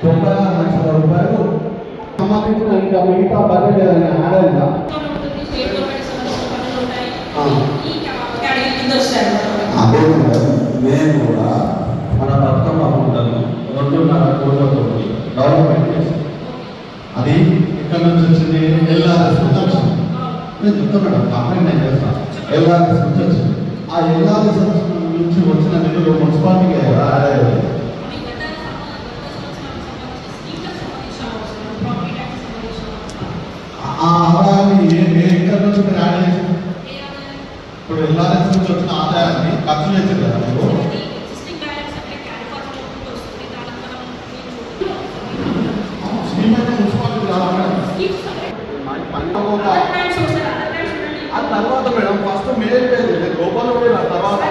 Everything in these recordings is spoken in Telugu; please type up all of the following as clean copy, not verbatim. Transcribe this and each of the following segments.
రూపాయలు సంబంధించిన ఇంకా మిగతా బడ్జెట్ ఏదైనా యాడ్ అయిందా? అదే మేము కూడా మన బతుకమ్మ అమౌంట్లను 2.5 కోట్లతో డెవలప్మెంట్ చేస్తాం. అది ఎక్కడి నుంచి వచ్చింది? ఎల్ఆర్ఎస్ నుంచి వచ్చింది. నేను చెప్తాను మేడం, కంప్లైంట్ నేను చేస్తాను. ఎల్ఆర్ఎస్ నుంచి వచ్చింది. ఆ ఎల్ఆర్ఎస్ నుంచి వచ్చిన నిధులు మున్సిపాలిటీకి యాడ్ అయ్యాయి. ఆ ఆదాయాన్ని ఎక్కడి నుంచి మీరు యాడ్ చేసి ఇప్పుడు ఎల్ఆర్ఎస్ నుంచి వచ్చిన ఆదాయాన్ని ఖర్చు చేసింది కదా మీరు? స్కీమ్ అయితే మున్సిపాలిటీ కాదు మేడం. ఆ తర్వాత మేడం ఫస్ట్ మేల్ పేరు గోపాల్ ఆ తర్వాత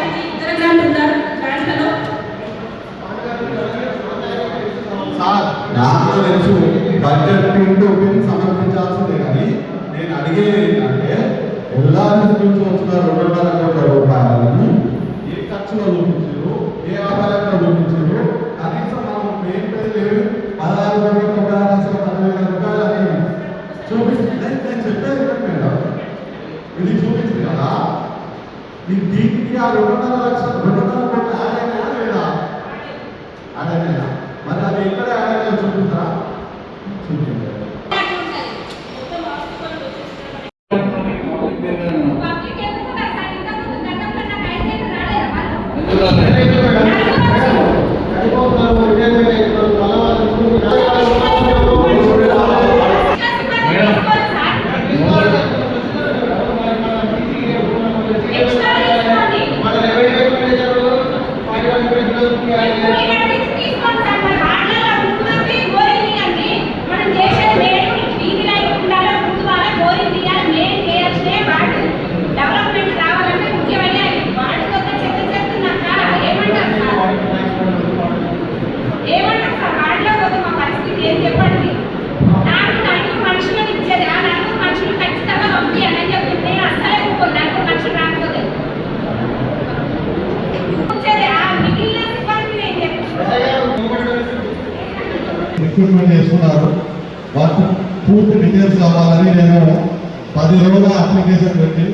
సార్ నాకు తెలుసు బడ్జెట్ సమర్పించాల్సిందే. కానీ నేను అడిగేది ఏంటంటే ఎల్ఆర్ఎస్ నుంచి వచ్చిన 2.5 కోట్ల రూపాయలని ఏ ఖర్చులో చూపించారు, ఏ ఆదాయంలో చూపించారు? కనీసం మనం మెయిన్ పేరు 16,10,000 రూపాయలని చూపిస్తుంది. నేను చెప్పేది మేడం, ఇది చూపించింది కదా, దీనికి ఆ 2.5 కోట్ల ఆదాయమైనా లేదా? ఆదాయమైనా మరి అది ఎక్కడ ఆదాయంలో చూపిస్తారా? చూపించారు. రిక్రూట్మెంట్ చేసుకున్నారు. వాటి పూర్తి డీటెయిల్స్ కావాలని నేను 10 రోజుల అప్లికేషన్ పెట్టి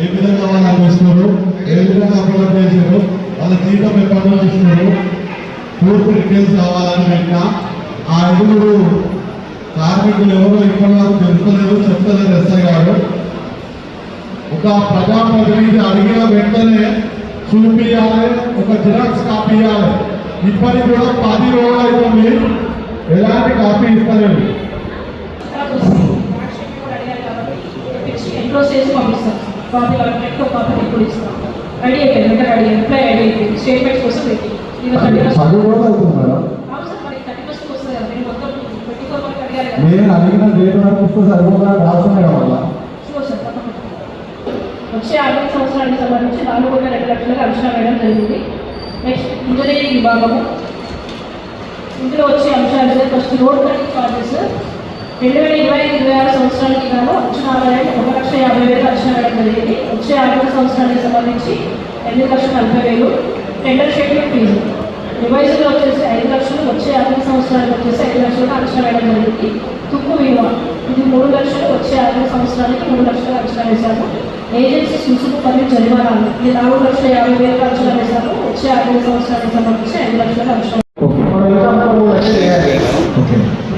ఏ విధంగా వాళ్ళు అందిస్తున్నారు, ఏ విధంగా అప్లోడ్ చేశారు, వాళ్ళ జీతం ఎప్పటి నుంచి ఇస్తున్నారు, పూర్తి డీటెయిల్స్ కావాలని పెట్టిన. ఆ 5 కార్మికులు ఎవరో ఇప్పటి వరకు తెలుసుకోలేదు, చెప్తలేదు ఎస్ఐ గారు. ఒక ప్రజాప్రతినిధి అడిగిన వెంటనే చూపియాలి, ఒక జిరాక్స్ కాపీ ఇవ్వాలి. ఇప్పటికి కూడా 10 రోజులు అవుతుంది, ఎలాంటి కాపీ ఇస్తలేదు. రెడీ అయిపోయింది, రెడీ రిప్లై రెడీ అయిపోయింది. స్టేట్మెంట్స్ కోసం పెట్టి 10 రోజులు అవుతుంది మేడం. నేను అడిగిన డేట్ వరకు సరిపోతా రాస్తున్నాయి వల్ల వచ్చే ఆర్థిక సంవత్సరానికి సంబంధించి 4.2 లక్షలకు అంచనా వేయడం జరిగింది. నెక్స్ట్ ఇంజనీరింగ్ విభాగము, ఇందులో వచ్చే అంశాలు ఫస్ట్ రోడ్ కటింగ్ చార్జెస్ 2025-26 సంవత్సరానికి గాను అంచనా ఆదాయం 1,50,000 అంచనా వేయడం జరిగింది. వచ్చే ఆర్థిక సంవత్సరానికి సంబంధించి 8,40,000. టెండర్ షెడ్యూల్ ఫీజు రివైజ్లో వచ్చేసి 5 లక్షలు, వచ్చే ఆర్థిక సంవత్సరానికి వచ్చేసి 5 లక్షలకు అంచనా వేయడం జరిగింది. తుక్కు విలువ ఇది 3 లక్షలు, వచ్చే ఆర్థిక సంవత్సరానికి 3 లక్షలు అంచనా వేశాము. ఏజెన్సీ ముసుగు పన్ను జరిమానాలు ఇది 4,50,000 అంచనా వేశాము. వచ్చే ఆర్థిక సంవత్సరానికి సంబంధించి 5 లక్షలు అంచనా.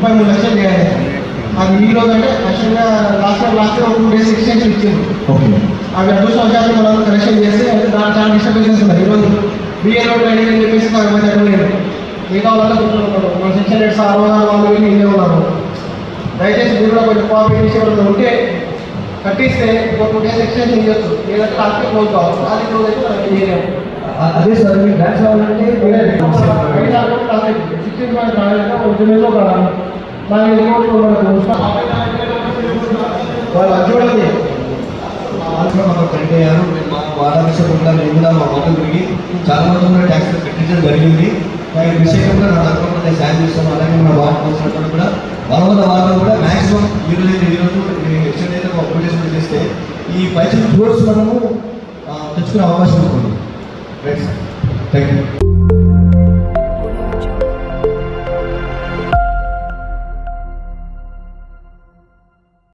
3 లక్షలు చేయాలి. అది ఈ రోజు అంటే యాక్చువల్గా లాస్ట్ 2 days ఎక్స్టెన్షన్ ఇచ్చింది. అవి అదృష్టవశాత్తు మనం కరెక్షన్ చేస్తే దాని చాలా డిస్టర్బెన్సెస్ ఉన్నాయి. ఈరోజు బిఏలో ట్రైనింగ్ అని చెప్పేసి నాకు లేదు, మిగతా వాళ్ళ కూర్చొని మన సెక్షన్ హెడ్స్ 60 వాళ్ళు వెళ్ళి ఇల్లే ఉన్నారు. దయచేసి మీరు కూడా కొంచెం కోఆపరేట్ చేసేవాళ్ళు ఉంటే కట్టిస్తే 2 days ఎక్స్టెన్షన్ చేయొచ్చు, లేదంటే లాస్ట్ క్లోజ్ కావాలి. అది క్లోజ్ అయితే మనం చేయలేము. అదే సార్ మీరు డాన్స్ కావాలంటే 16 పాయింట్ రాలేదు ఒరిజినల్లో కావాలి. వాళ్ళు చూడండి కట్టేయారు. మా వారాభిషేకంగా నేను కూడా మా మొత్తం తిరిగి చాలా మంది ట్యాక్స్ కట్టించడం జరిగింది. దాని విషయంలో నా తరఫున నేను సాయం చేస్తాను. అలాగే మన వార్డు వచ్చినప్పుడు కూడా వారంలో కూడా మ్యాక్సిమం ఈరోజు ఎక్స్టెండ్ అయితే అప్లికేషన్ చేస్తే ఈ పైసలు ఫ్లోర్స్ మనము తెచ్చుకునే అవకాశం ఉంటుంది. Right sir, thank you.